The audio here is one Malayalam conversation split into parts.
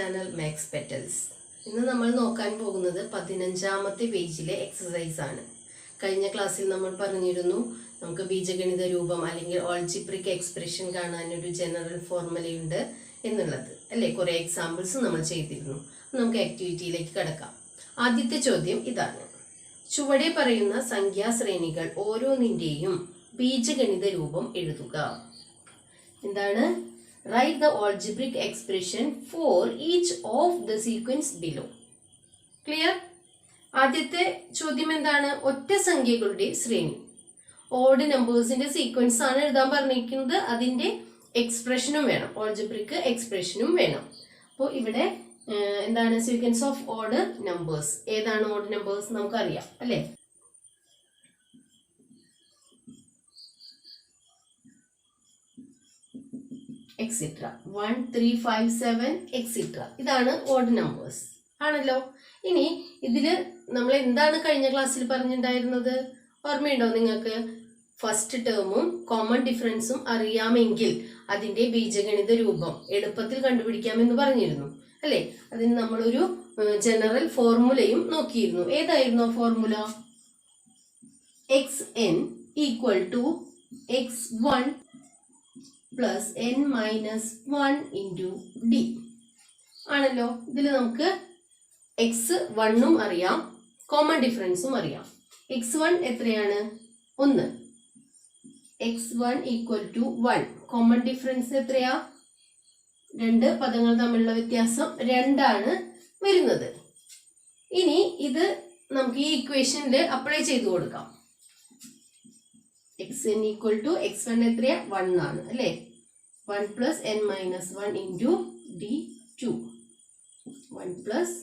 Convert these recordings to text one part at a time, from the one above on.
Channel max petals. ഇന്ന് നമ്മൾ നോക്കാൻ പോകുന്നത് 15ാമത്തെ പേജിലെ എക്സസൈസ് ആണ്. കഴിഞ്ഞ ക്ലാസ്സിൽ നമ്മൾ പറഞ്ഞിരുന്നു നമുക്ക് ബീജഗണിത രൂപം അല്ലെങ്കിൽ ഓൾജിബ്രിക് എക്സ്പ്രഷൻ കാണാൻ ഒരു ജനറൽ ഫോർമുലയുണ്ട് എന്നുള്ളത് അല്ലേ. കുറെ എക്സാമ്പിൾസ് നമ്മൾ ചെയ്തിരുന്നു. നമുക്ക് ആക്ടിവിറ്റിയിലേക്ക് കടക്കാം. ആദ്യത്തെ ചോദ്യം ഇതാണ്: ചുവടെ പറയുന്ന സംഖ്യാശ്രേണികൾ ഓരോന്നിന്റെയും ബീജഗണിത രൂപം എഴുതുക. എന്താണ്? Write the algebraic expression for each of the sequence below. Clear? ആദ്യത്തെ ചോദ്യം എന്താണ്? ഒറ്റ സംഖ്യകളുടെ ശ്രേണി. ഓഡ് നമ്പേഴ്സിന്റെ സീക്വൻസ് ആണ് എഴുതാൻ പറഞ്ഞിരിക്കുന്നത്. അതിന്റെ എക്സ്പ്രഷനും വേണം, ഓൾജിബ്രിക് എക്സ്പ്രഷനും വേണം. അപ്പോൾ ഇവിടെ എന്താണ്? Sequence of odd numbers. ഏതാണ് ഓഡ് നമ്പേഴ്സ്? നമുക്കറിയാം അല്ലെ. Etcetera 1, 3, 5, 7 etcetera. ഇതാണ് ഓഡ് നമ്പേഴ്സ് ആണല്ലോ. ഇനി ഇതില് നമ്മൾ എന്താണ് കഴിഞ്ഞ ക്ലാസ്സിൽ പറഞ്ഞിട്ടുണ്ടായിരുന്നത്? ഓർമ്മയുണ്ടോ നിങ്ങൾക്ക്? ഫസ്റ്റ് ടേമും കോമൺ ഡിഫറൻസും അറിയാമെങ്കിൽ അതിന്റെ ബീജഗണിത രൂപം എളുപ്പത്തിൽ കണ്ടുപിടിക്കാമെന്ന് പറഞ്ഞിരുന്നു അല്ലെ. അതിന് നമ്മളൊരു ജനറൽ ഫോർമുലയും നോക്കിയിരുന്നു. ഏതായിരുന്നു formula? xn equal to x1 plus n minus 1 into D ആണല്ലോ. ഇതിൽ നമുക്ക് x1ഉം അറിയാം, കോമൺ ഡിഫറൻസും അറിയാം. x1 എത്രയാണ്? 1. x1 equal to 1. Common difference എത്രയാ? 2 പദങ്ങൾ തമ്മിലുള്ള വ്യത്യാസം 2 ആണ് വരുന്നത്. ഇനി ഇത് നമുക്ക് ഈ ഇക്വേഷനിൽ അപ്ലൈ ചെയ്തു കൊടുക്കാം. xn ഈക്വൽ ടു x1 എത്രയാ? 1 ആണ് അല്ലേ. 1 plus n minus 1 into D 2. 1 plus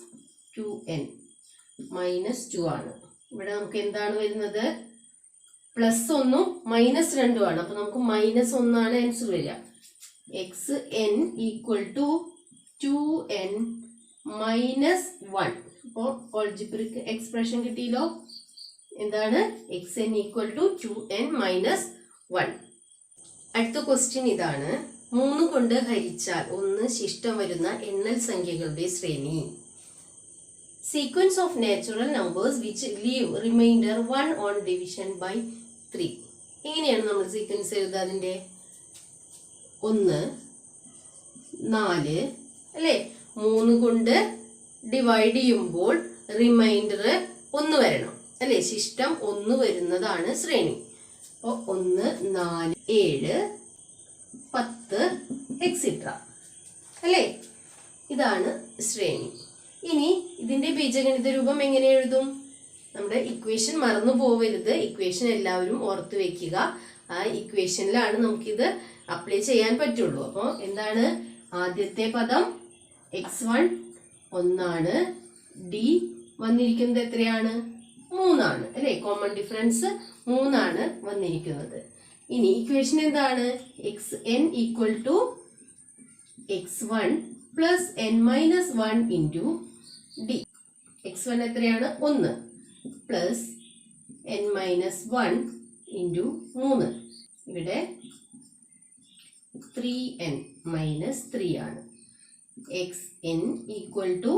2n minus 2 ആണ്. ഇവിടെ നമുക്ക് എന്താണ് വരുന്നത്? പ്ലസ് 1ഉം മൈനസ് 2ഉം ആണ്. അപ്പൊ നമുക്ക് മൈനസ് 1 ആണ് ആൻസർ വരിക. xn equal to 2n minus 1. അപ്പോൾ ഓൾജിബ്രിക് എക്സ്പ്രഷൻ കിട്ടിയല്ലോ. എന്താണ്? xn equal to 2n minus 1. അടുത്ത ക്വസ്റ്റ്യൻ ഇതാണ്: 3 കൊണ്ട് ഹരിച്ചാൽ 1 ശിഷ്ടം വരുന്ന എണ്ണൽ സംഖ്യകളുടെ ശ്രേണി. Sequence of natural numbers which leave remainder 1 on division by 3. എങ്ങനെയാണ് നമ്മൾ സീക്വൻസ് എഴുതുക? അതിന്റെ 1, 4 അല്ലേ. 3 കൊണ്ട് ഡിവൈഡ് ചെയ്യുമ്പോൾ റിമൈൻഡർ 1 വരണം അല്ലെ. ശിഷ്ടം 1 വരുന്നതാണ് ശ്രേണി. അപ്പൊ 1, 4, 7, 10 എക്സെട്ര അല്ലേ. ഇതാണ് ശ്രേണി. ഇനി ഇതിന്റെ ബീജഗണിത രൂപം എങ്ങനെ എഴുതും? നമ്മുടെ ഇക്വേഷൻ മറന്നു പോവരുത്. ഇക്വേഷൻ എല്ലാവരും ഓർത്തു വെക്കുക. ആ ഇക്വേഷനിലാണ് നമുക്കിത് അപ്ലൈ ചെയ്യാൻ പറ്റുള്ളൂ. അപ്പോൾ എന്താണ്? ആദ്യത്തെ പദം x1 1 ഡി വന്നിരിക്കുന്നത് എത്രയാണ്? 3 ആണ് അല്ലെ. കോമൺ ഡിഫറൻസ് 3 ആണ് വന്നിരിക്കുന്നത്. ഇനി ഇക്വേഷൻ എന്താണ്? xn equal to x1 plus n minus 1 into D. x1 എത്രയാണ്? 1 പ്ലസ് n മൈനസ് 1 ഇൻറ്റു 3. ഇവിടെ 3n മൈനസ് 3 ആണ്. xn equal to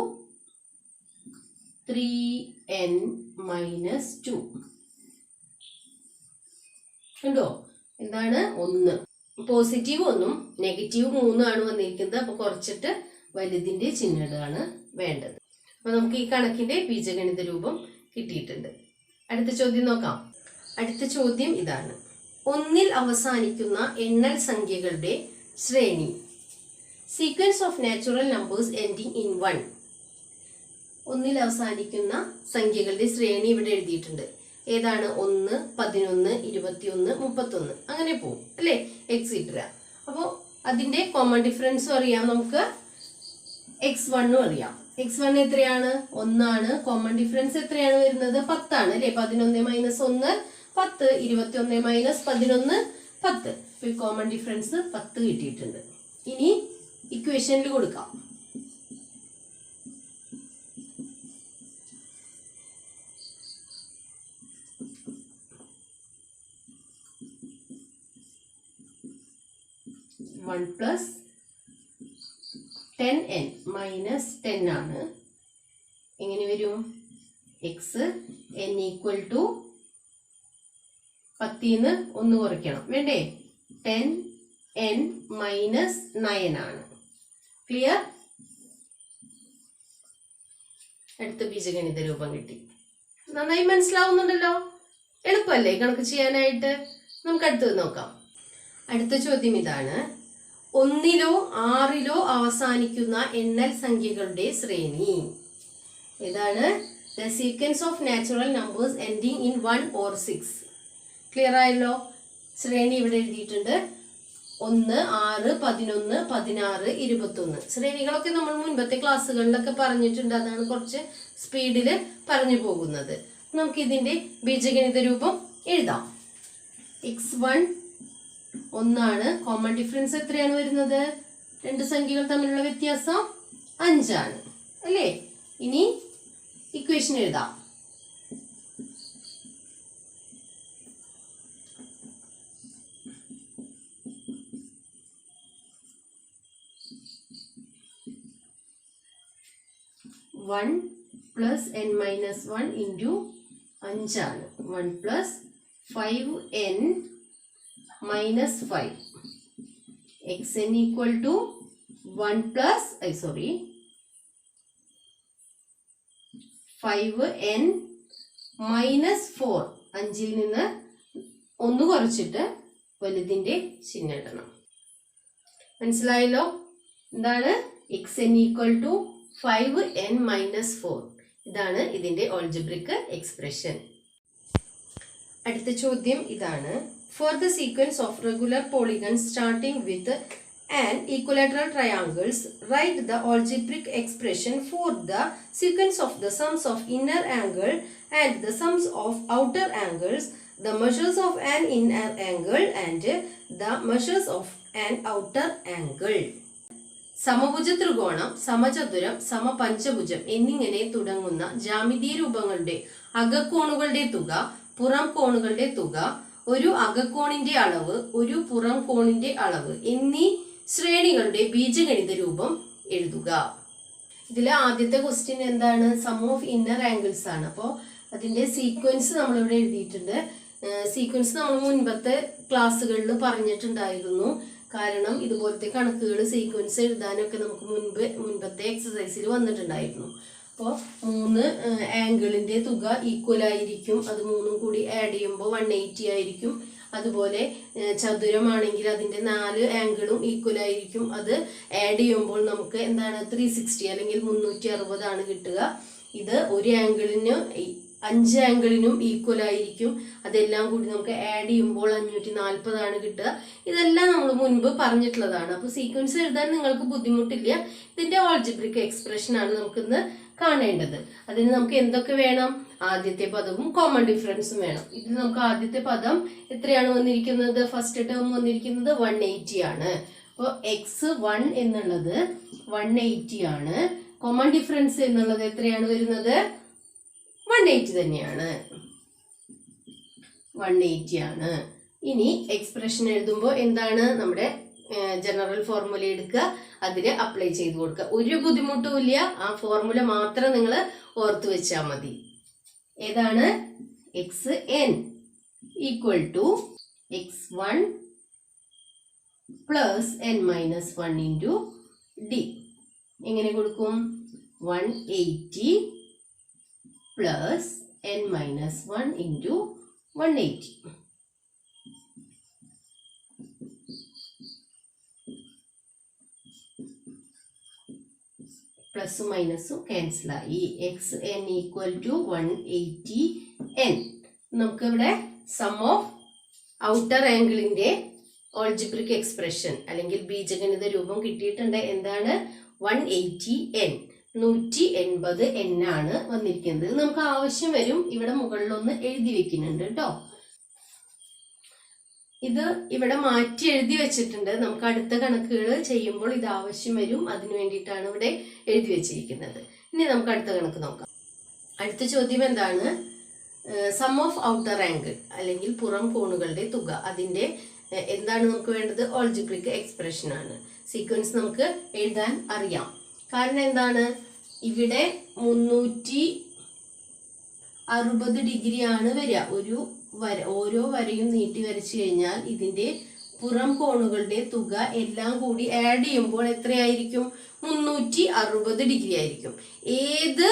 3n minus 2. കണ്ടോ? എന്താണ്? 1 പോസിറ്റീവ് 1ഉം നെഗറ്റീവ് 3 ആണ് വന്നിരിക്കുന്നത്. അപ്പൊ കുറച്ചിട്ട് വലുതിന്റെ ചിഹ്നമാണ് വേണ്ടത്. അപ്പൊ നമുക്ക് ഈ കണക്കിന്റെ ബീജഗണിത രൂപം കിട്ടിയിട്ടുണ്ട്. അടുത്ത ചോദ്യം നോക്കാം. അടുത്ത ചോദ്യം ഇതാണ്: 1ൽ അവസാനിക്കുന്ന എണ്ണൽ സംഖ്യകളുടെ ശ്രേണി. Sequence of natural numbers ending in 1. 1ൽ അവസാനിക്കുന്ന സംഖ്യകളുടെ ശ്രേണി ഇവിടെ എഴുതിയിട്ടുണ്ട്. ഏതാണ്? 1, 11, 21, 31 അങ്ങനെ പോകും അല്ലെ. എക്സെട്ര. അപ്പോൾ അതിന്റെ കോമൺ ഡിഫറൻസും അറിയാം നമുക്ക്, x1ഉം അറിയാം. x1 എത്രയാണ്? 1 ആണ്. കോമൺ ഡിഫറൻസ് എത്രയാണ് വരുന്നത്? 10 ആണ് അല്ലെ. 11 മൈനസ് 1 10, 21 മൈനസ് 11 10. ഇപ്പോൾ കോമൺ ഡിഫറൻസ് 10 കിട്ടിയിട്ടുണ്ട്. ഇനി ഇക്വേഷനിൽ കൊടുക്കാം. 1 plus 10n മൈനസ് 10 ആണ്. എങ്ങനെ വരും? എക്സ് n ഈക്വൽ ടു 10ന്ന് 1 കുറയ്ക്കണം വേണ്ടേ? 10n മൈനസ് 9 ആണ്. ക്ലിയർ? അടുത്ത ബീജഗണിത രൂപം കിട്ടി. നന്നായി മനസ്സിലാവുന്നുണ്ടല്ലോ? എളുപ്പമല്ലേ കണക്ക് ചെയ്യാനായിട്ട്? നമുക്ക് അടുത്തത് നോക്കാം. അടുത്ത ചോദ്യം ഇതാണ്. 1ലോ 6ലോ അവസാനിക്കുന്ന എണ്ണൽ സംഖ്യകളുടെ ശ്രേണി. ഇതാണ് the sequence of natural numbers ending in 1 or 6. Clear ആയല്ലോ? ശ്രേണി ഇവിടെ എഴുതിയിട്ടുണ്ട്. 1, 6, 11, 16, 21. ശ്രേണികളൊക്കെ നമ്മൾ മുൻപത്തെ ക്ലാസ്സുകളിലൊക്കെ പറഞ്ഞിട്ടുണ്ട്. അതാണ് കുറച്ച് സ്പീഡിൽ പറഞ്ഞു പോകുന്നത്. നമുക്ക് ഇതിന്റെ ബീജഗണിത രൂപം എഴുതാം. x1 1 കോമൺ ഡിഫറൻസ് എത്രയാണ് വരുന്നത്? രണ്ട് സംഖ്യകൾ തമ്മിലുള്ള വ്യത്യാസം 5 ആണ് അല്ലേ? ഇനി ഇക്വേഷൻ എഴുതാം. One plus n minus 1 into 5 ആണ്. 1 plus 5n minus 5. xn equal to 1 plus 5n minus 4. 5ൽ നിന്ന് 1 കുറച്ചിട്ട് വലുതിന്റെ ചിഹ്നം ഇടണം. മനസ്സിലായല്ലോ? എന്താണ്? xn equal to 5n minus 4. ഇതാണ് ഇതിന്റെ ഓൾജിബ്രിക് എക്സ്പ്രഷൻ. അടുത്ത ചോദ്യം ഇതാണ്. For the sequence of regular polygons starting with an equilateral triangles, write the algebraic expression for the sequence of the sums of inner angle and the sums of outer angles, the measures of an inner angle and the measures of an outer angle. സമഭുജ ത്രികോണം, സമചതുരം, സമപഞ്ചഭുജം എന്നിങ്ങനെ തുടങ്ങുന്ന ജാമിതീയ രൂപങ്ങളുടെ അകക്കോണുകളുടെ തുക, പുറം കോണുകളുടെ തുക, ഒരു അകക്കോണിന്റെ അളവ്, ഒരു പുറം കോണിന്റെ അളവ് എന്നീ ശ്രേണികളുടെ ബീജഗണിത രൂപം എഴുതുക. ഇതിലെ ആദ്യത്തെ ക്വസ്റ്റ്യൻ എന്താണ്? സം ഓഫ് ഇന്നർ ആംഗിൾസ് ആണ്. അപ്പോൾ അതിന്റെ സീക്വൻസ് നമ്മളിവിടെ എഴുതിയിട്ടുണ്ട്. സീക്വൻസ് നമ്മൾ മുൻപത്തെ ക്ലാസ്സുകളിൽ പറഞ്ഞിട്ടുണ്ടായിരുന്നു. കാരണം ഇതുപോലത്തെ കണക്കുകൾ സീക്വൻസ് എഴുതാനൊക്കെ നമുക്ക് മുൻപത്തെ എക്സസൈസിൽ വന്നിട്ടുണ്ടായിരുന്നു. അപ്പോൾ 3 ആംഗിളിന്റെ തുക ഈക്വൽ ആയിരിക്കും. അത് 3ഉം കൂടി ആഡ് ചെയ്യുമ്പോൾ 180 ആയിരിക്കും. അതുപോലെ ചതുരമാണെങ്കിൽ അതിന്റെ 4 ആംഗിളും ഈക്വൽ ആയിരിക്കും. അത് ആഡ് ചെയ്യുമ്പോൾ നമുക്ക് എന്താണ് 360 അല്ലെങ്കിൽ 360 ആണ് കിട്ടുക. ഇത് ഒരു ആംഗിളിന് 5 ആംഗിളിനും ഈക്വൽ ആയിരിക്കും. അതെല്ലാം കൂടി നമുക്ക് ആഡ് ചെയ്യുമ്പോൾ 540 ആണ് കിട്ടുക. ഇതെല്ലാം നമ്മൾ മുൻപ് പറഞ്ഞിട്ടുള്ളതാണ്. അപ്പോൾ സീക്വൻസ് എഴുതാൻ നിങ്ങൾക്ക് ബുദ്ധിമുട്ടില്ല. ഇതിന്റെ ഓൾജിബ്രിക് എക്സ്പ്രഷൻ ആണ് നമുക്കിന്ന് കാണേണ്ടത്. അതിന് നമുക്ക് എന്തൊക്കെ വേണം? ആദ്യത്തെ പദവും കോമൺ ഡിഫറൻസും വേണം. ഇതിൽ നമുക്ക് ആദ്യത്തെ പദം എത്രയാണ് വന്നിരിക്കുന്നത്? ഫസ്റ്റ് ടേം വന്നിരിക്കുന്നത് 180 ആണ്. അപ്പോൾ x1 എന്നുള്ളത് 180 ആണ്. കോമൺ ഡിഫറൻസ് എന്നുള്ളത് എത്രയാണ് വരുന്നത്? 180 തന്നെയാണ്. 180 ആണ്. ഇനി എക്സ്പ്രഷൻ എഴുതുമ്പോൾ എന്താണ്? നമ്മുടെ ജനറൽ ഫോർമുല എടുക്കുക, അതിന് അപ്ലൈ ചെയ്ത് കൊടുക്കുക. ഒരു ബുദ്ധിമുട്ടും ഇല്ല. ആ ഫോർമുല മാത്രം നിങ്ങൾ ഓർത്തു വെച്ചാൽ മതി. ഏതാണ്? xn equal to x1 plus n minus 1 into D. എങ്ങനെ കൊടുക്കും? 180 പ്ലസ് n മൈനസ് 1 ഇൻറ്റു 180. പ്ലസും മൈനസും ക്യാൻസൽ ആയി. xn equal to 180n. നമുക്ക് ഇവിടെ സം ഓഫ് ഔട്ടർ ആംഗിളിന്റെ ഓൾജിബ്രിക് എക്സ്പ്രഷൻ അല്ലെങ്കിൽ ബീജഗണിത രൂപം കിട്ടിയിട്ടുണ്ട്. എന്താണ്? 180n. 180n ആണ് വന്നിരിക്കുന്നത്. നമുക്ക് ആവശ്യം വരും. ഇവിടെ മുകളിലൊന്ന് എഴുതി വെക്കുന്നുണ്ട് കേട്ടോ. ഇത് ഇവിടെ മാറ്റി എഴുതി വെച്ചിട്ടുണ്ട്. നമുക്ക് അടുത്ത കണക്കുകൾ ചെയ്യുമ്പോൾ ഇത് ആവശ്യം വരും. അതിനു വേണ്ടിയിട്ടാണ് ഇവിടെ എഴുതി വെച്ചിരിക്കുന്നത്. ഇനി നമുക്ക് അടുത്ത കണക്ക് നോക്കാം. അടുത്ത ചോദ്യം എന്താണ്? സം ഓഫ് ഔട്ടർ ആംഗിൾ അല്ലെങ്കിൽ പുറം കോണുകളുടെ തുക. അതിന്റെ എന്താണ് നമുക്ക് വേണ്ടത്? ഓൾജിബ്രിക് എക്സ്പ്രഷൻ ആണ്. സീക്വൻസ് നമുക്ക് എഴുതാൻ അറിയാം. കാരണം എന്താണ്, ഇവിടെ 360 ഡിഗ്രി ആണ് വരിക. ഓരോ വരയും നീട്ടി വരച്ചു കഴിഞ്ഞാൽ ഇതിന്റെ പുറം കോണുകളുടെ തുക എല്ലാം കൂടി ആഡ് ചെയ്യുമ്പോൾ എത്രയായിരിക്കും? 360 ഡിഗ്രി ആയിരിക്കും. ഏത്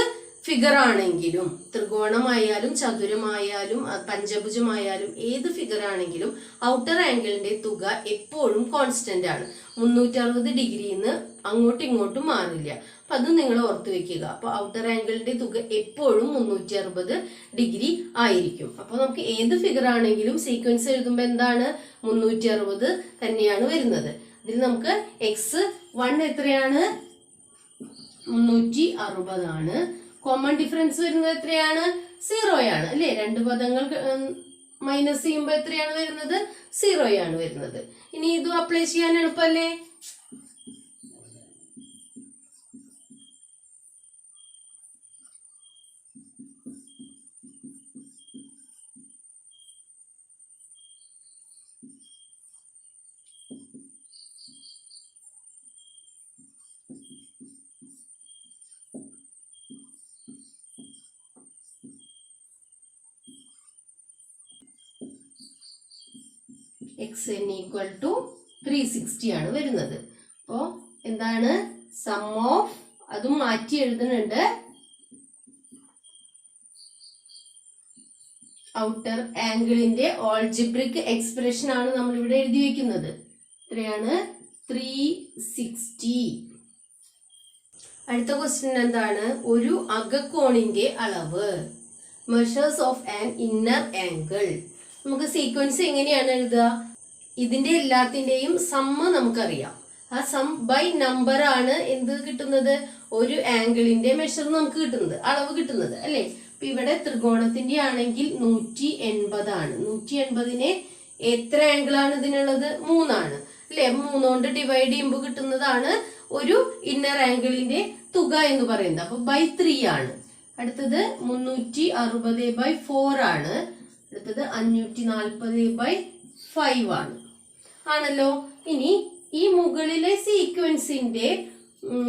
ഫിഗർ ആണെങ്കിലും, ത്രികോണമായാലും ചതുരമായാലും പഞ്ചഭുജമായാലും ഏത് ഫിഗർ ആണെങ്കിലും ഔട്ടർ ആംഗിളിന്റെ തുക എപ്പോഴും കോൺസ്റ്റന്റ് ആണ്. 360 ഡിഗ്രിന്ന് അങ്ങോട്ടും ഇങ്ങോട്ടും മാറില്ല. അപ്പൊ അത് നിങ്ങൾ ഓർത്ത് വെക്കുക. അപ്പൊ ഔട്ടർ ആംഗിളിന്റെ തുക എപ്പോഴും 360 ഡിഗ്രി ആയിരിക്കും. അപ്പൊ നമുക്ക് ഏത് ഫിഗർ ആണെങ്കിലും സീക്വൻസ് എഴുതുമ്പോൾ എന്താണ്? 360 തന്നെയാണ് വരുന്നത്. ഇതിൽ നമുക്ക് x1 എത്രയാണ്? 360 ആണ്. കോമൺ ഡിഫറൻസ് വരുന്നത് എത്രയാണ്? 0 ആണ് അല്ലെ? രണ്ട് പദങ്ങൾ മൈനസ് ചെയ്യുമ്പോൾ എത്രയാണ് വരുന്നത്? 0 ആണ് വരുന്നത്. ഇനി ഇതും അപ്ലൈ ചെയ്യാൻ എളുപ്പല്ലേ? xn ഈക്വൽ ടു 360 ആണ് വരുന്നത്. അപ്പോ എന്താണ്? സം ഓഫ്, അതും മാറ്റി എഴുതുന്നുണ്ട്, ഔട്ടർ ആംഗിളിന്റെ ഓൾജിബ്രിക് എക്സ്പ്രഷൻ ആണ് നമ്മൾ ഇവിടെ എഴുതി വെക്കുന്നത്. എത്രയാണ്? 360. അടുത്ത ക്വസ്റ്റ്യൻ എന്താണ്? ഒരു അകക്കോണിന്റെ അളവ്, measures of an inner angle. നമുക്ക് സീക്വൻസ് എങ്ങനെയാണ് എഴുതുക? ഇതിന്റെ എല്ലാത്തിന്റെയും സമ്മ് നമുക്കറിയാം. ആ സം ബൈ നമ്പർ ആണ് എന്ത് കിട്ടുന്നത്? ഒരു ആംഗിളിന്റെ മെഷർ നമുക്ക് കിട്ടുന്നത്, അളവ് കിട്ടുന്നത് അല്ലെ? അപ്പൊ ഇവിടെ ത്രികോണത്തിന്റെ ആണെങ്കിൽ 180 ആണ്. 180നെ എത്ര ആംഗിൾ ആണ് ഇതിനുള്ളത്? 3 ആണ് അല്ലെ? 3 കൊണ്ട് ഡിവൈഡ് ചെയ്യുമ്പോൾ കിട്ടുന്നതാണ് ഒരു ഇന്നർ ആംഗിളിന്റെ തുക എന്ന് പറയുന്നത്. അപ്പൊ ബൈ 3 ആണ്. അടുത്തത് 360/4 ആണ്. അടുത്തത് 540/5 ആണ്. ആണല്ലോ. ഇനി ഈ മുകളിലെ സീക്വൻസിന്റെ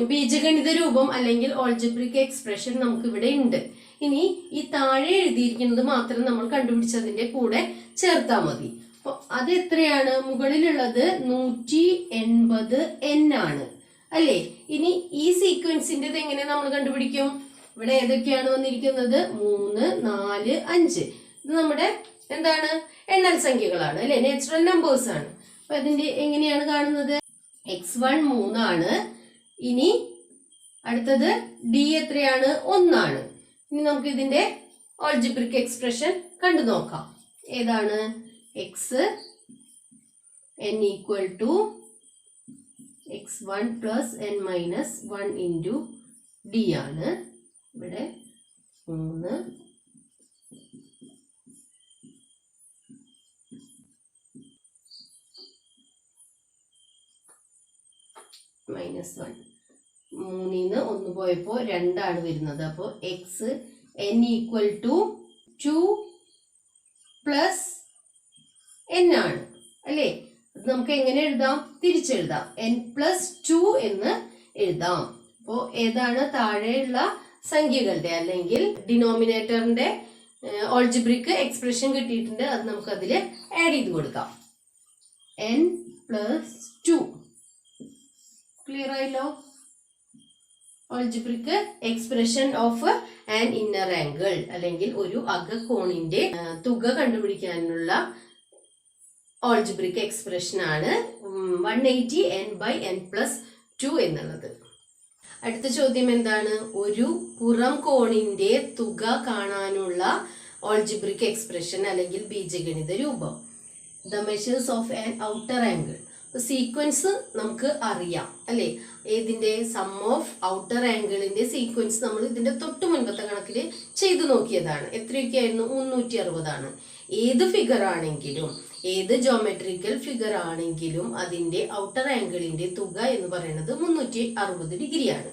ബീജഗണിത രൂപം അല്ലെങ്കിൽ ഓൾജിബ്രിക് എക്സ്പ്രഷൻ നമുക്ക് ഇവിടെ ഉണ്ട്. ഇനി ഈ താഴെ എഴുതിയിരിക്കുന്നത് മാത്രം നമ്മൾ കണ്ടുപിടിച്ചതിന്റെ കൂടെ ചേർത്താൽ മതി. അപ്പൊ അത് എത്രയാണ്? മുകളിലുള്ളത് 180n ആണ് അല്ലേ? ഇനി ഈ സീക്വൻസിന്റെ എങ്ങനെ നമ്മൾ കണ്ടുപിടിക്കും? ഇവിടെ ഏതൊക്കെയാണ് വന്നിരിക്കുന്നത്? 3, 4, 5. ഇത് നമ്മുടെ എന്താണ്? എണ്ണൽ സംഖ്യകളാണ് അല്ലെ? നാച്ചുറൽ നമ്പേഴ്സ് ആണ്. അപ്പൊ അതിന്റെ എങ്ങനെയാണ് കാണുന്നത്? x1 3 ആണ്. ഇനി അടുത്തത് d എത്രയാണ്? 1 ആണ്. ഇനി നമുക്ക് ഇതിന്റെ ഓൾജിബ്രിക് എക്സ്പ്രഷൻ കണ്ടു നോക്കാം. ഏതാണ്? xn equal to x1 plus n minus 1 into d ആണ്. ഇവിടെ 3 മൈനസ് 1. 3ന്ന് 1 പോയപ്പോ 2 ആണ് വരുന്നത്. അപ്പോ xn equal to 2 plus n ആണ് അല്ലേ? അത് നമുക്ക് എങ്ങനെ എഴുതാം? തിരിച്ചെഴുതാം. n പ്ലസ് 2 എന്ന് എഴുതാം. അപ്പോ ഏതാണ്? താഴെയുള്ള സംഖ്യകളുടെ അല്ലെങ്കിൽ ഡിനോമിനേറ്ററിന്റെ ഓൾജിബ്രിക് എക്സ്പ്രഷൻ കിട്ടിയിട്ടുണ്ട്. അത് നമുക്ക് അതിൽ ആഡ് ചെയ്ത് കൊടുക്കാം. n plus 2. ക്ലിയർ ആയല്ലോ? Algebraic expression of an inner angle അല്ലെങ്കിൽ ഒരു അകക്കോണിന്റെ തുക കണ്ടുപിടിക്കാനുള്ള ഓൾജിബ്രിക് എക്സ്പ്രഷൻ ആണ് 180n/n+2 എന്നുള്ളത്. അടുത്ത ചോദ്യം എന്താണ്? ഒരു പുറം കോണിന്റെ തുക കാണാനുള്ള ഓൾജിബ്രിക് എക്സ്പ്രഷൻ അല്ലെങ്കിൽ ബീജഗണിത രൂപം. The measures of an outer angle. Sequence നമുക്ക് അറിയാം അല്ലെ? ഏതിന്റെ? സം ഓഫ് ഔട്ടർ ആംഗിളിന്റെ സീക്വൻസ് നമ്മൾ ഇതിന്റെ തൊട്ട് മുൻപത്തെ കണക്കിൽ ചെയ്തു നോക്കിയതാണ്. എത്രയൊക്കെയായിരുന്നു? 360 ആണ്. ഏത് ഫിഗർ ആണെങ്കിലും, ഏത് ജോമെട്രിക്കൽ ഫിഗർ ആണെങ്കിലും അതിന്റെ ഔട്ടർ ആംഗിളിന്റെ തുക എന്ന് പറയുന്നത് 360 ഡിഗ്രിയാണ്.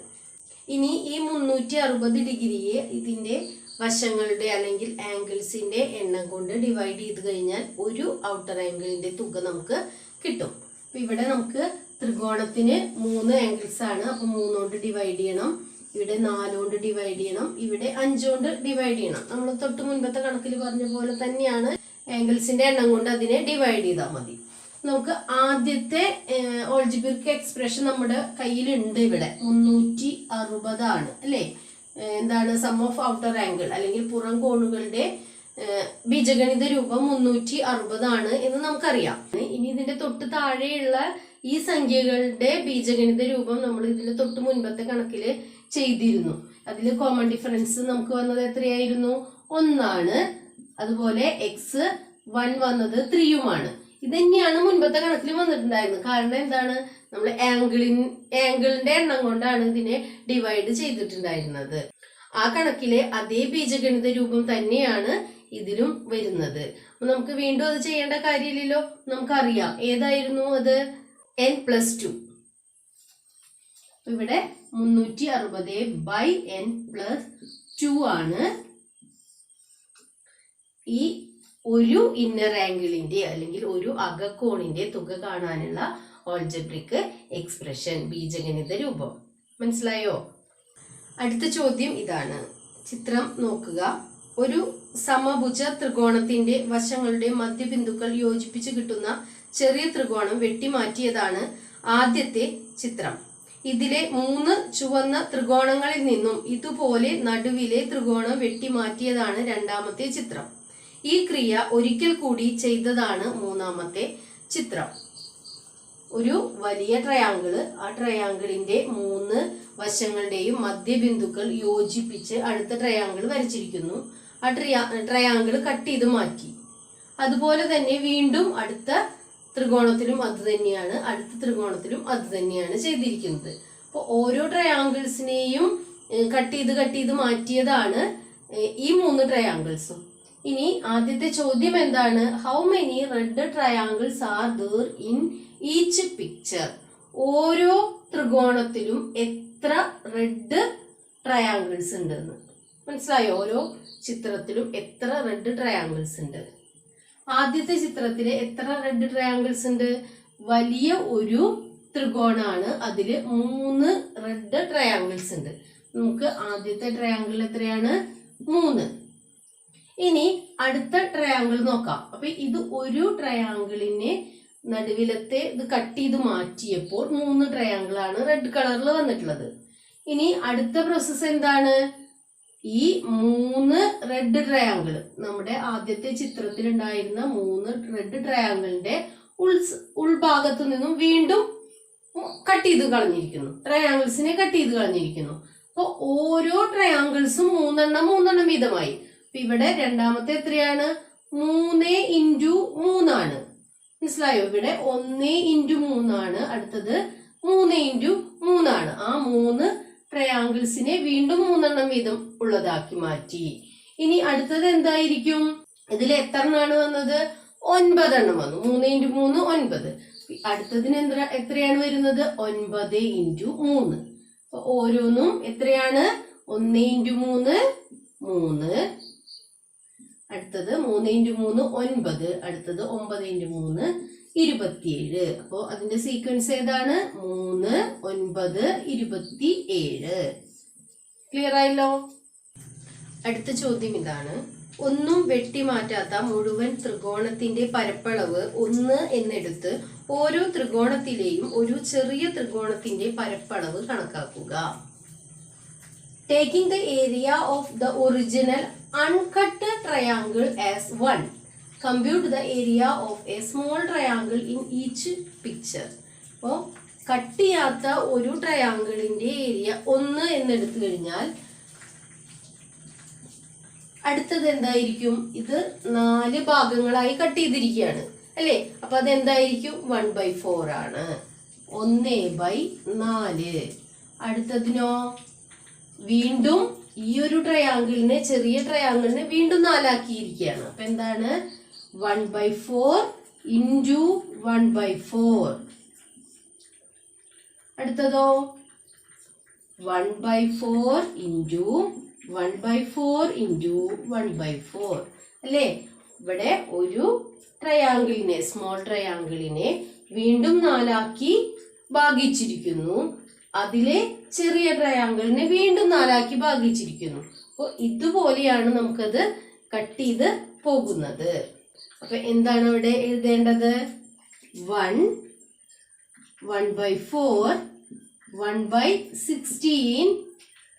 ഇനി ഈ 360 ഡിഗ്രിയെ ഇതിന്റെ വശങ്ങളുടെ അല്ലെങ്കിൽ ആംഗിൾസിന്റെ എണ്ണം കൊണ്ട് ഡിവൈഡ് ചെയ്ത് കഴിഞ്ഞാൽ ഒരു ഔട്ടർ ആംഗിളിന്റെ തുക നമുക്ക് കിട്ടും. അപ്പൊ ഇവിടെ നമുക്ക് ത്രികോണത്തിന് 3 ആംഗിൾസ് ആണ്. അപ്പൊ 3 കൊണ്ട് ഡിവൈഡ് ചെയ്യണം, ഇവിടെ 4 കൊണ്ട് ഡിവൈഡ് ചെയ്യണം, ഇവിടെ 5 കൊണ്ട് ഡിവൈഡ് ചെയ്യണം. നമ്മൾ തൊട്ട് മുൻപത്തെ കണക്കിൽ പറഞ്ഞ പോലെ തന്നെയാണ്, ആംഗിൾസിന്റെ എണ്ണം കൊണ്ട് അതിനെ ഡിവൈഡ് ചെയ്താൽ മതി. നമുക്ക് ആദ്യത്തെ ഓൾജിബ്രിക് എക്സ്പ്രഷൻ നമ്മുടെ കയ്യിലുണ്ട്. ഇവിടെ 360 ആണ് അല്ലേ. എന്താണ് സം ഓഫ് ഔട്ടർ ആംഗിൾ അല്ലെങ്കിൽ പുറം കോണുകളുടെ ബീജഗണിത രൂപം 360 ആണ് എന്ന് നമുക്കറിയാം. ഇനി ഇതിന്റെ തൊട്ട് താഴെയുള്ള ഈ സംഖ്യകളുടെ ബീജഗണിത രൂപം നമ്മൾ ഇതിന്റെ തൊട്ട് മുൻപത്തെ കണക്കില് ചെയ്തിരുന്നു. അതിൽ കോമൺ ഡിഫറൻസ് നമുക്ക് വന്നത് എത്രയായിരുന്നു? 1 ആണ്. അതുപോലെ x1 വന്നത് 3യുമാണ്. ഇത് തന്നെയാണ് മുൻപത്തെ കണക്കിൽ വന്നിട്ടുണ്ടായിരുന്നത്. കാരണം എന്താണ്, നമ്മൾ ആംഗിളിന്റെ എണ്ണം കൊണ്ടാണ് ഇതിനെ ഡിവൈഡ് ചെയ്തിട്ടുണ്ടായിരുന്നത്. ആ കണക്കിലെ അതേ ബീജഗണിത രൂപം തന്നെയാണ് ഇതിലും വരുന്നത്. അപ്പൊ നമുക്ക് വീണ്ടും അത് ചെയ്യേണ്ട കാര്യമില്ലല്ലോ, നമുക്കറിയാം. ഏതായിരുന്നു അത്? n+2. ഇവിടെ 360/n+2 ആണ് ഈ ഒരു ഇന്നർ ആംഗിളിന്റെ അല്ലെങ്കിൽ ഒരു അകക്കോണിന്റെ തുക കാണാനുള്ള ഓൾജിബ്രിക് എക്സ്പ്രഷൻ, ബീജഗണിത രൂപം. മനസ്സിലായോ? അടുത്ത ചോദ്യം ഇതാണ്. ചിത്രം നോക്കുക. ഒരു സമഭുജ ത്രികോണത്തിന്റെ വശങ്ങളുടെ മധ്യബിന്ദുക്കൾ യോജിപ്പിച്ച് കിട്ടുന്ന ചെറിയ ത്രികോണം വെട്ടിമാറ്റിയതാണ് ആദ്യത്തെ ചിത്രം. ഇതിലെ 3 ചുവന്ന ത്രികോണങ്ങളിൽ നിന്നും ഇതുപോലെ നടുവിലെ ത്രികോണം വെട്ടിമാറ്റിയതാണ് രണ്ടാമത്തെ ചിത്രം. ഈ ക്രിയ ഒരിക്കൽ കൂടി ചെയ്തതാണ് മൂന്നാമത്തെ ചിത്രം. ഒരു വലിയ ട്രയാങ്കിള്, ആ ട്രയാങ്കിളിന്റെ 3 വശങ്ങളുടെയും മധ്യബിന്ദുക്കൾ യോജിപ്പിച്ച് അടുത്ത ട്രയാങ്കിൾ വരച്ചിരിക്കുന്നു. ആ ട്രയാങ്കിൾ കട്ട് ചെയ്ത് മാറ്റി. അതുപോലെ തന്നെ വീണ്ടും അടുത്ത ത്രികോണത്തിലും അത് തന്നെയാണ്, അടുത്ത ത്രികോണത്തിലും അത് തന്നെയാണ് ചെയ്തിരിക്കുന്നത്. അപ്പോൾ ഓരോ ട്രയാങ്കിൾസിനെയും കട്ട് ചെയ്ത് മാറ്റിയതാണ് ഈ 3 ട്രയാങ്കിൾസും. ഇനി ആദ്യത്തെ ചോദ്യം എന്താണ്? How many red triangles are there in each picture? ഓരോ ത്രികോണത്തിലും എത്ര റെഡ് ട്രയാങ്കിൾസ് ഉണ്ടെന്ന് മനസ്സിലായോ? ഓരോ ചിത്രത്തിലും എത്ര റെഡ് ട്രയാങ്കിൾസ് ഉണ്ട്? ആദ്യത്തെ ചിത്രത്തില് എത്ര റെഡ് ട്രയാങ്കിൾസ് ഉണ്ട്? വലിയ ഒരു ത്രികോണാണ്, അതില് 3 റെഡ് ട്രയാങ്കിൾസ് ഉണ്ട്. നമുക്ക് ആദ്യത്തെ ട്രയാങ്കിൾ എത്രയാണ്? 3. ഇനി അടുത്ത ട്രയാങ്കിൾ നോക്കാം. അപ്പൊ ഇത് ഒരു ട്രയാങ്കിളിനെ നടുവിലത്തെ ഇത് കട്ട് ചെയ്ത് മാറ്റിയപ്പോൾ 3 ട്രയാങ്കിൾ ആണ് റെഡ് കളറിൽ വന്നിട്ടുള്ളത്. ഇനി അടുത്ത പ്രോസസ് എന്താണ്? ഈ 3 റെഡ് ട്രയാങ്കിൾ, നമ്മുടെ ആദ്യത്തെ ചിത്രത്തിൽ ഉണ്ടായിരുന്ന 3 റെഡ് ട്രയാങ്കിളിന്റെ ഉൾഭാഗത്തു നിന്നും വീണ്ടും കട്ട് ചെയ്ത് കളഞ്ഞിരിക്കുന്നു, ട്രയാങ്കിൾസിനെ കട്ട് ചെയ്ത് കളഞ്ഞിരിക്കുന്നു. അപ്പൊ ഓരോ ട്രയാങ്കിൾസും 3 വീതമായി. അപ്പൊ ഇവിടെ രണ്ടാമത്തെ എത്രയാണ്? 3 × 3 ആണ്. മനസ്സിലായോ? ഇവിടെ 1 × 3 ആണ്, അടുത്തത് 3 × 3 ആണ്. ആ 3 ട്രയാങ്കിൾസിനെ വീണ്ടും 3 വീതം ഉള്ളതാക്കി മാറ്റി. ഇനി അടുത്തത് എന്തായിരിക്കും? ഇതിൽ എത്ര എണ്ണമാണ് വന്നത്? 9 എണ്ണം വന്നു. 3 × 3 9. അടുത്തതിന് എത്രയാണ് വരുന്നത്? 9 × 3. അപ്പൊ ഓരോന്നും എത്രയാണ്? 1 × 3 3, അടുത്തത് 3 × 3 9, അടുത്തത് 9 × 3 27. അപ്പോ അതിന്റെ സീക്വൻസ് ഏതാണ്? 3 9 27. ക്ലിയർ ആയല്ലോ? അടുത്ത ചോദ്യം ഇതാണ്. ഒന്നും വെട്ടിമാറ്റാത്ത മുഴുവൻ ത്രികോണത്തിന്റെ പരപ്പളവ് 1 എന്നെടുത്ത് ഓരോ ത്രികോണത്തിലെയും ഒരു ചെറിയ ത്രികോണത്തിന്റെ പരപ്പളവ് കണക്കാക്കുക. Taking the area of the original uncut triangle as 1, compute the area of a small triangle in each picture. അപ്പോൾ കട്ട് ചെയ്യാത്ത ഒരു ട്രയാങ്കിളിന്റെ ഏരിയ 1 എന്നെടുത്തു കഴിഞ്ഞാൽ അടുത്തത് എന്തായിരിക്കും? ഇത് 4 ഭാഗങ്ങളായി കട്ട് ചെയ്തിരിക്കുകയാണ് അല്ലേ? അപ്പൊ അതെന്തായിരിക്കും? 1/4 ആണ്. 1/4. അടുത്തതിനോ? വീണ്ടും ഈ ഒരു ട്രയാങ്കിളിനെ, ചെറിയ ട്രയാങ്കിളിനെ വീണ്ടും 4 ആക്കിയിരിക്കുകയാണ്. അപ്പൊ എന്താണ്? 1/4 × 1/4. അടുത്തതോ? 1/4 × 1/4 × 1/4 അല്ലേ? ഇവിടെ ഒരു ട്രയാങ്കിളിനെ, സ്മോൾ ട്രയാങ്കിളിനെ വീണ്ടും 4 ആക്കി ഭാഗിച്ചിരിക്കുന്നു. അതിലെ ചെറിയ ട്രയാങ്കിളിനെ വീണ്ടും 4 ആക്കി ഭാഗിച്ചിരിക്കുന്നു. അപ്പോൾ ഇതുപോലെയാണ് നമുക്കത് കട്ട് ചെയ്ത് പോകുന്നത്. അപ്പൊ എന്താണ് ഇവിടെ എഴുതേണ്ടത്? 1, 1/4, 1/16,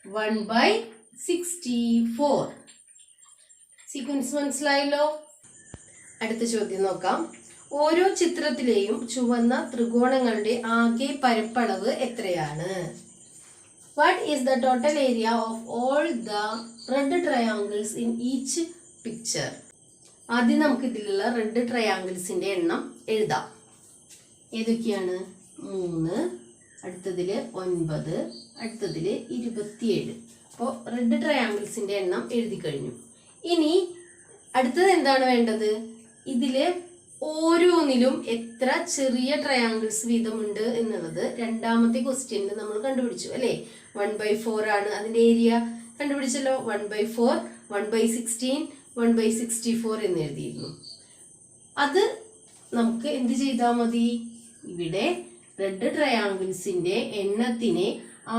1/64. സീക്വൻസ് മനസ്സിലായല്ലോ? അടുത്ത ചോദ്യം നോക്കാം. ഓരോ ചിത്രത്തിലെയും ചുവന്ന ത്രികോണങ്ങളുടെ ആകെ പരപ്പളവ് എത്രയാണ്? What is the total area of all the red triangles in each picture? ആദ്യം നമുക്ക് ഇതിലുള്ള റെഡ് ട്രയാങ്കിൾസിന്റെ എണ്ണം എഴുതാം. ഏതൊക്കെയാണ്? 3, അടുത്തതില് 9, അടുത്തതില് 27. അപ്പോൾ റെഡ് ട്രയാങ്കിൾസിന്റെ എണ്ണം എഴുതി കഴിഞ്ഞു. ഇനി അടുത്തത് എന്താണ് വേണ്ടത്? ഇതില് ഓരോന്നിലും എത്ര ചെറിയ ട്രയാങ്കിൾസ് വീതമുണ്ട് എന്നുള്ളത് രണ്ടാമത്തെ ക്വസ്റ്റ്യനിൽ നമ്മൾ കണ്ടുപിടിച്ചു അല്ലേ? 1/4 ആണ് അതിന്റെ ഏരിയ കണ്ടുപിടിച്ചല്ലോ. 1/4, 1/16, 1/64 എന്ന് എഴുതിയിരുന്നു. അത് നമുക്ക് എന്ത് ചെയ്താൽ മതി? ഇവിടെ റെഡ് ട്രയാങ്കിൾസിന്റെ എണ്ണത്തിനെ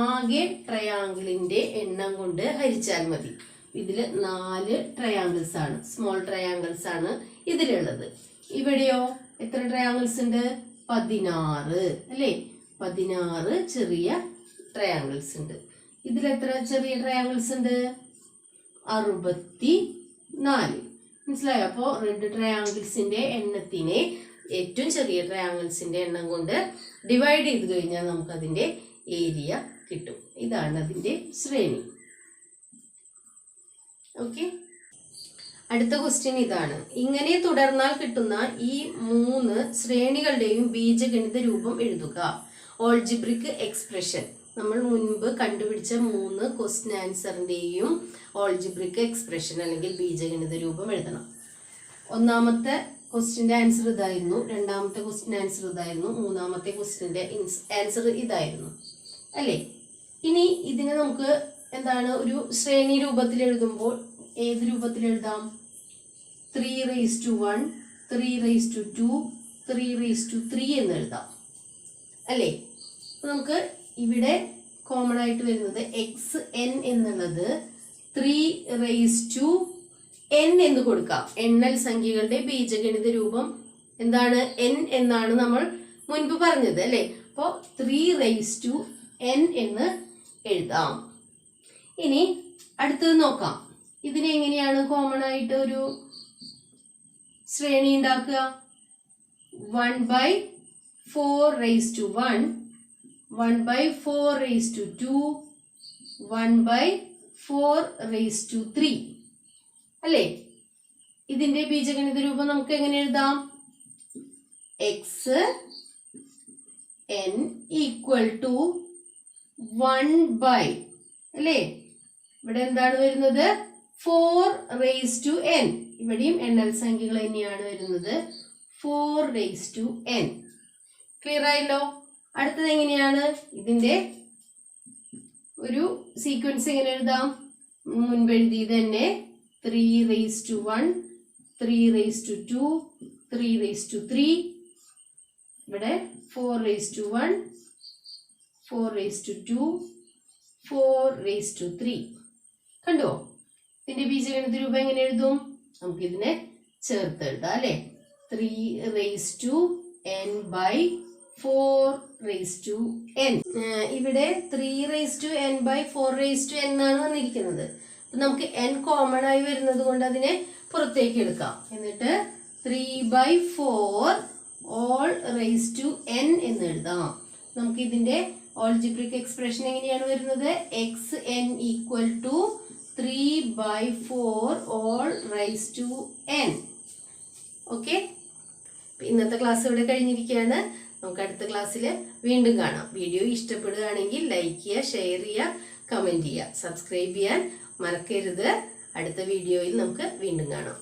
ആകെ ട്രയാങ്കിളിന്റെ എണ്ണം കൊണ്ട് ഹരിച്ചാൽ മതി. ഇതിൽ 4 ട്രയാങ്കിൾസ് ആണ്, സ്മോൾ ട്രയാങ്കിൾസ് ആണ് ഇതിലുള്ളത്. ഇവിടെയോ എത്ര ട്രയാങ്കിൾസ് ഉണ്ട്? 16 അല്ലേ? 16 ചെറിയ ട്രയാങ്കിൾസ് ഉണ്ട്. ഇതിൽ എത്ര ചെറിയ ട്രയാങ്കിൾസ് ഉണ്ട്? 64. മനസ്സിലായോ? അപ്പോൾ റെഡ് ട്രയാങ്കിൾസിന്റെ എണ്ണത്തിനെ ഏറ്റവും ചെറിയ ട്രയാങ്കിൾസിന്റെ എണ്ണം കൊണ്ട് ഡിവൈഡ് ചെയ്ത് കഴിഞ്ഞാൽ നമുക്ക് അതിന്റെ ഏരിയ കിട്ടും. ഇതാണ് അതിന്റെ ശ്രേണി. ഓക്കെ, അടുത്ത ക്വസ്റ്റ്യൻ ഇതാണ്. ഇങ്ങനെ തുടർന്നാൽ കിട്ടുന്ന ഈ 3 ശ്രേണികളുടെയും ബീജഗണിത രൂപം എഴുതുക. Algebraic expression. നമ്മൾ മുൻപ് കണ്ടുപിടിച്ച 3 ക്വസ്റ്റ്യൻ ആൻസറിന്റെയും ഓൾജിബ്രിക് എക്സ്പ്രഷൻ അല്ലെങ്കിൽ ബീജഗണിത രൂപം എഴുതണം. ഒന്നാമത്തെ ക്വസ്റ്റ്യന്റെ ആൻസർ ഇതായിരുന്നു, രണ്ടാമത്തെ ക്വസ്റ്റ്യൻ ആൻസർ ഇതായിരുന്നു, മൂന്നാമത്തെ ക്വസ്റ്റ്യന്റെ ആൻസർ ഇതായിരുന്നു അല്ലേ? ഇനി ഇതിനെ നമുക്ക് എന്താണ് ഒരു ശ്രേണി രൂപത്തിൽ എഴുതുമ്പോൾ ഏത് രൂപത്തിൽ എഴുതാം? 3:1, 3:2, 3:3 എന്ന് എഴുതാം അല്ലേ? നമുക്ക് ഇവിടെ കോമൺ ആയിട്ട് വരുന്നത് xn എന്നുള്ളത് 3:n എന്ന് കൊടുക്കാം. എണ്ണൽ സംഖ്യകളുടെ ബീജഗണിത രൂപം എന്താണ്? n എന്നാണ് നമ്മൾ മുൻപ് പറഞ്ഞത് അല്ലേ? അപ്പോൾ 3:n എന്ന് എഴുതാം. ഇനി അടുത്തത് നോക്കാം. ഇതിനെ എങ്ങനെയാണ് കോമൺ ആയിട്ട് ഒരു ശ്രേണി ഉണ്ടാക്കുക? 1/4:1, 1/4:2, 1/4:3 അല്ലേ? ഇതിന്റെ ബീജഗണിത രൂപം നമുക്ക് എങ്ങനെ എഴുതാം? xn = 1/ അല്ലേ? ഇവിടെ എന്താണ് വരുന്നത്? 4:n. ഇവിടെയും എണ്ണൽ സംഖ്യകൾ തന്നെയാണ് വരുന്നത്. 4:n. ക്ലിയർ ആയല്ലോ? അടുത്തത് എങ്ങനെയാണ്? ഇതിന്റെ ഒരു സീക്വൻസ് എങ്ങനെ എഴുതാം? മുൻപ് എഴുതിയത് തന്നെ 3:1, 3:2, 3:3. ഇവിടെ 4:1, 4:2, 4:3. കണ്ടോ? ഇതിന്റെ ബീജഗണിത രൂപം എങ്ങനെ എഴുതും? നമുക്ക് ഇതിനെ ചേർത്ത് എഴുതാം അല്ലെ? 3:n/4:n. ഇവിടെ 3:n/4:n എന്നാണ് വന്നിരിക്കുന്നത്. നമുക്ക് n കോമൺ ആയി വരുന്നത് കൊണ്ട് അതിനെ പുറത്തേക്ക് എടുക്കാം. എന്നിട്ട് 3/4 എന്ന് എഴുതാം. നമുക്ക് ഇതിന്റെ ഓൾജിബ്രിക് എക്സ്പ്രഷൻ എങ്ങനെയാണ് വരുന്നത്? xn = 3/4 okay. ഇന്നത്തെ ക്ലാസ് ഇവിടെ കഴിഞ്ഞിരിക്കുകയാണ്. നമുക്ക് അടുത്ത ക്ലാസ്സിൽ വീണ്ടും കാണാം. വീഡിയോ ഇഷ്ടപ്പെടുകയാണെങ്കിൽ ലൈക്ക് ചെയ്യുക, ഷെയർ ചെയ്യുക, കമൻറ്റ് ചെയ്യുക, സബ്സ്ക്രൈബ് ചെയ്യാൻ മറക്കരുത്. അടുത്ത വീഡിയോയിൽ നമുക്ക് വീണ്ടും കാണാം.